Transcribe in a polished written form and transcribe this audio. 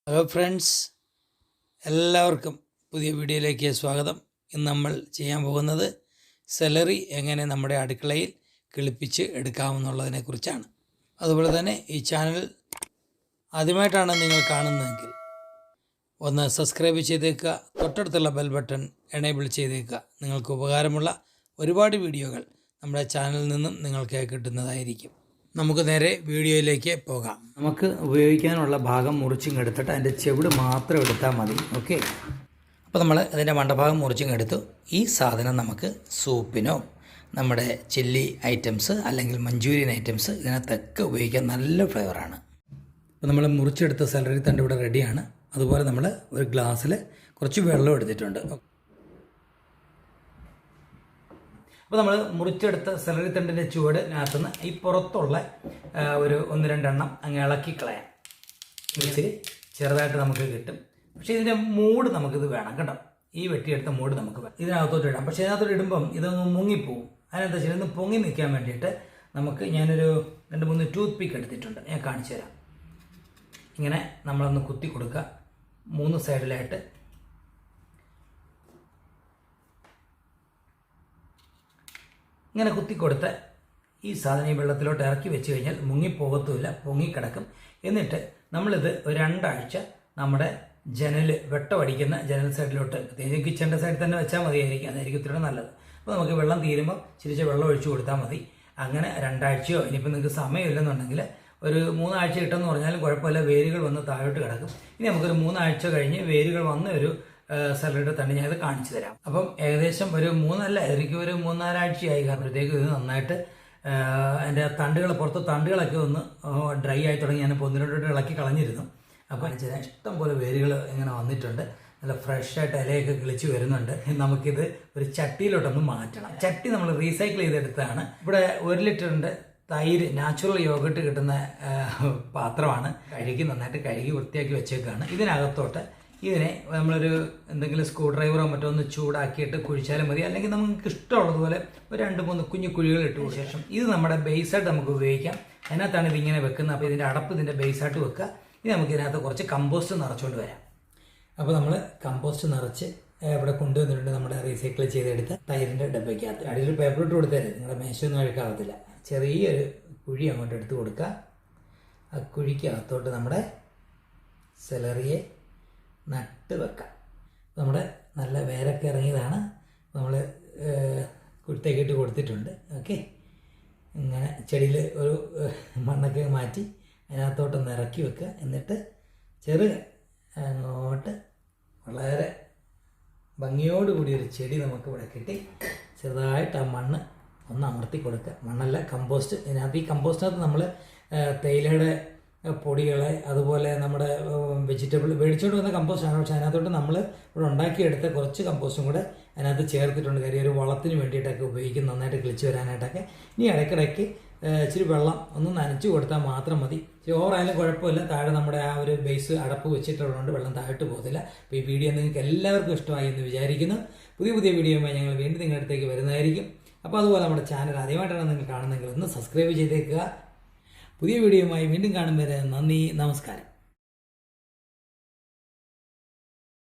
Hello friends, എല്ലാവർക്കും പുതിയ വീഡിയോയിലേക്ക് സ്വാഗതം. ഇന്ന് നമ്മൾ ചെയ്യാൻ പോകുന്നത് സെലറി എങ്ങനെ നമ്മുടെ അടുക്കളയിൽ കിളിപ്പിച്ച് എടുക്കാമെന്നുള്ളതിനെക്കുറിച്ചാണ്. അതുപോലെ തന്നെ ഈ ചാനൽ ആദ്യമായിട്ടാണ് നിങ്ങൾ കാണുന്നതെങ്കിൽ ഒന്ന് സബ്സ്ക്രൈബ് ചെയ്തേക്കുക, തൊട്ടടുത്തുള്ള ബെൽ ബട്ടൺ എനേബിൾ ചെയ്തേക്കുക. നിങ്ങൾക്ക് ഉപകാരമുള്ള ഒരുപാട് വീഡിയോകൾ നമ്മുടെ ചാനലിൽ നിന്നും നിങ്ങൾക്ക് കിട്ടുന്നതായിരിക്കും. നമുക്ക് നേരെ വീഡിയോയിലേക്ക് പോകാം. നമുക്ക് ഉപയോഗിക്കാനുള്ള ഭാഗം മുറിച്ചിങ്ങെടുത്തിട്ട് അതിൻ്റെ ചെവിട് മാത്രം എടുത്താൽ മതി. ഓക്കെ, അപ്പോൾ നമ്മൾ അതിൻ്റെ മണ്ടഭാഗം മുറിച്ചിങ്ങെടുത്തു. ഈ സാധനം നമുക്ക് സൂപ്പിനോ നമ്മുടെ ചില്ലി ഐറ്റംസ് അല്ലെങ്കിൽ മഞ്ചൂരിയൻ ഐറ്റംസ് ഇതിനകത്തൊക്കെ ഉപയോഗിക്കാൻ നല്ല ഫ്ലേവറാണ്. അപ്പോൾ നമ്മൾ മുറിച്ചെടുത്ത സെലറി തണ്ട് ഇവിടെ റെഡിയാണ്. അതുപോലെ നമ്മൾ ഒരു ഗ്ലാസ്സിൽ കുറച്ച് വെള്ളം എടുത്തിട്ടുണ്ട്. അപ്പോൾ നമ്മൾ മുറിച്ചെടുത്ത സെലറി തണ്ടിൻ്റെ ചുവടിനകത്തുനിന്ന് ഈ പുറത്തുള്ള ഒരു 1-2 എണ്ണം അങ്ങ് ഇളക്കി കളയാം. ഇച്ചിരി ചെറുതായിട്ട് നമുക്ക് കിട്ടും. പക്ഷേ ഇതിൻ്റെ മൂട് നമുക്കിത് വേണം കേട്ടോ. ഈ വെട്ടിയെടുത്ത മൂട് നമുക്ക് ഇതിനകത്തോട്ട് ഇടാം. പക്ഷേ ഇതിനകത്തോട്ട് ഇടുമ്പം ഇതൊന്ന് മുങ്ങിപ്പോവും. അതിനെന്താ വെച്ചാൽ ഇന്ന് പൊങ്ങി നിൽക്കാൻ വേണ്ടിയിട്ട് ഞാനൊരു 2-3 ടൂത്ത് പിക്ക് എടുത്തിട്ടുണ്ട്. ഞാൻ കാണിച്ചു തരാം. ഇങ്ങനെ നമ്മളൊന്ന് കുത്തി കൊടുക്കുക 3 സൈഡിലായിട്ട്. ഇങ്ങനെ കുത്തിക്കൊടുത്ത് ഈ സാധനം ഈ വെള്ളത്തിലോട്ട് ഇറക്കി വെച്ച് കഴിഞ്ഞാൽ മുങ്ങിപ്പോകത്തുമില്ല, പൊങ്ങിക്കിടക്കും. എന്നിട്ട് നമ്മളിത് ഒരു 2 ആഴ്ച നമ്മുടെ വെട്ടമടിക്കുന്ന ജനൽ സൈഡിലോട്ട്, പ്രത്യേകിച്ച് കിച്ചൻ്റെ സൈഡിൽ തന്നെ വെച്ചാൽ മതിയായിരിക്കും, അതായിരിക്കും ഇത്രയും നല്ലത്. അപ്പോൾ നമുക്ക് വെള്ളം തീരുമ്പോൾ ചിരിച്ച വെള്ളം ഒഴിച്ചു കൊടുത്താൽ മതി. അങ്ങനെ 2 ആഴ്ചയോ, ഇനിയിപ്പോൾ നിങ്ങൾക്ക് സമയമില്ലെന്നുണ്ടെങ്കിൽ ഒരു 3 ആഴ്ച കിട്ടുമെന്ന് പറഞ്ഞാലും കുഴപ്പമില്ല, വേരുകൾ വന്ന് താഴോട്ട് കിടക്കും. ഇനി നമുക്കൊരു 3 ആഴ്ച കഴിഞ്ഞ് വേരുകൾ വന്ന് ഒരു സെലറിയുടെ തന്നെ ഞാനത് കാണിച്ചു തരാം. അപ്പം ഏകദേശം ഒരു 3 എനിക്കും ഒരു 3-4 ആഴ്ചയായി. കാരണത്തേക്ക് ഇത് നന്നായിട്ട് എൻ്റെ പുറത്ത് തണ്ടുകളൊക്കെ ഒന്ന് ഡ്രൈ ആയി തുടങ്ങി. ഞാൻ 1-2 ഇളക്കി കളഞ്ഞിരുന്നു. അപ്പോൾ കാണിച്ചാൽ ഇഷ്ടം പോലെ വേരുകൾ ഇങ്ങനെ വന്നിട്ടുണ്ട്. നല്ല ഫ്രഷായിട്ട് ഇലയൊക്കെ കിളിച്ച് വരുന്നുണ്ട്. നമുക്കിത് ഒരു ചട്ടിയിലോട്ടൊന്ന് മാറ്റണം. ചട്ടി നമ്മൾ റീസൈക്കിൾ ചെയ്തെടുത്തതാണ്. ഇവിടെ 1 ലിറ്ററിൻ്റെ തൈര്, നാച്ചുറൽ യോഗട്ട് കിട്ടുന്ന പാത്രമാണ്. നന്നായിട്ട് കഴുകി വൃത്തിയാക്കി വെച്ചേക്കാണ്. ഇതിനകത്തോട്ട് ഇതിനെ നമ്മളൊരു എന്തെങ്കിലും സ്ക്രൂ ഡ്രൈവറോ മറ്റോ ഒന്ന് ചൂടാക്കിയിട്ട് കുഴിച്ചാലും മതി. അല്ലെങ്കിൽ നമുക്ക് ഇഷ്ടമുള്ളതുപോലെ ഒരു 2-3 കുഞ്ഞു കുഴികൾ ഇട്ട ശേഷം ഇത് നമ്മുടെ ബേസായിട്ട് നമുക്ക് ഉപയോഗിക്കാം. അതിനകത്താണ് ഇതിങ്ങനെ വെക്കുന്നത്. അപ്പോൾ ഇതിൻ്റെ അടപ്പ് ഇതിൻ്റെ ബേസായിട്ട് വെക്കുക. ഇനി നമുക്ക് ഇതിനകത്ത് കുറച്ച് കമ്പോസ്റ്റ് നിറച്ചുകൊണ്ട് വരാം. അപ്പോൾ നമ്മൾ കമ്പോസ്റ്റ് നിറച്ച് ഇവിടെ കൊണ്ടുവന്നിട്ടുണ്ട്. നമ്മുടെ റീസൈക്കിൾ ചെയ്തെടുത്ത തൈരിൻ്റെ ഡബ്ബയ്ക്കകത്ത് അടിയിൽ പേപ്പർ ഇട്ട് കൊടുത്താലും നിങ്ങളുടെ മേശയൊന്നും അഴുക്കാവത്തില്ല. ചെറിയൊരു കുഴി അങ്ങോട്ട് എടുത്ത് കൊടുക്കുക. ആ കുഴിക്കകത്തോട്ട് നമ്മുടെ സെലറിയെ നട്ട് വെക്കാം. നമ്മുടെ നല്ല വേരൊക്കെ ഇറങ്ങിയതാണ്. നമ്മൾ കുരുത്തേക്കിട്ട് കൊടുത്തിട്ടുണ്ട്. ഓക്കെ, ഇങ്ങനെ ചെടിയിൽ ഒരു മണ്ണൊക്കെ മാറ്റി അതിനകത്തോട്ടൊന്ന് ഇറക്കി വെക്കുക. എന്നിട്ട് അങ്ങോട്ട് വളരെ ഭംഗിയോടുകൂടി ഒരു ചെടി നമുക്ക് ഇവിടെ കിട്ടി. ചെറുതായിട്ട് ആ മണ്ണ് ഒന്ന് അമർത്തി കൊടുക്കുക. മണ്ണല്ല, കമ്പോസ്റ്റ്. ഇതിനകത്ത് ഈ കമ്പോസ്റ്റിനകത്ത് നമ്മൾ തേയിലയുടെ പൊടികളെ, അതുപോലെ നമ്മുടെ വെജിറ്റബിൾ മേടിച്ചോണ്ട് വന്ന കമ്പോസ്റ്റാണ്. പക്ഷേ അതിനകത്തോട്ട് നമ്മൾ ഇവിടെ ഉണ്ടാക്കിയെടുത്ത കുറച്ച് കമ്പോസ്റ്റും കൂടെ അതിനകത്ത് ചേർത്തിട്ടുണ്ട്. കാര്യം ഒരു വളത്തിന് വേണ്ടിയിട്ടൊക്കെ ഉപയോഗിക്കും, നന്നായിട്ട് കിളിച്ച് വരാനായിട്ടൊക്കെ. ഇനി ഇടയ്ക്കിടയ്ക്ക് ഇച്ചിരി വെള്ളം ഒന്ന് നനച്ച് കൊടുത്താൽ മാത്രം മതി. ഓവറായാലും കുഴപ്പമില്ല. താഴെ നമ്മുടെ ആ ഒരു ബേസ് അടപ്പ് വെച്ചിട്ടുള്ളതുകൊണ്ട് വെള്ളം താഴോട്ട് പോകത്തില്ല. അപ്പോൾ ഈ വീഡിയോ നിങ്ങൾക്ക് എല്ലാവർക്കും ഇഷ്ടമായി എന്ന് വിചാരിക്കുന്നു. പുതിയ വീഡിയോയുമായി ഞങ്ങൾ വീണ്ടും നിങ്ങളുടെ അടുത്തേക്ക് വരുന്നതായിരിക്കും. അപ്പോൾ അതുപോലെ നമ്മുടെ ചാനൽ ആദ്യമായിട്ടാണ് നിങ്ങൾ കാണുന്നതെങ്കിൽ ഒന്ന് സബ്സ്ക്രൈബ് ചെയ്തേക്കുക. പുതിയ വീഡിയോയുമായി വീണ്ടും കാണും വരെ നന്ദി, നമസ്കാരം.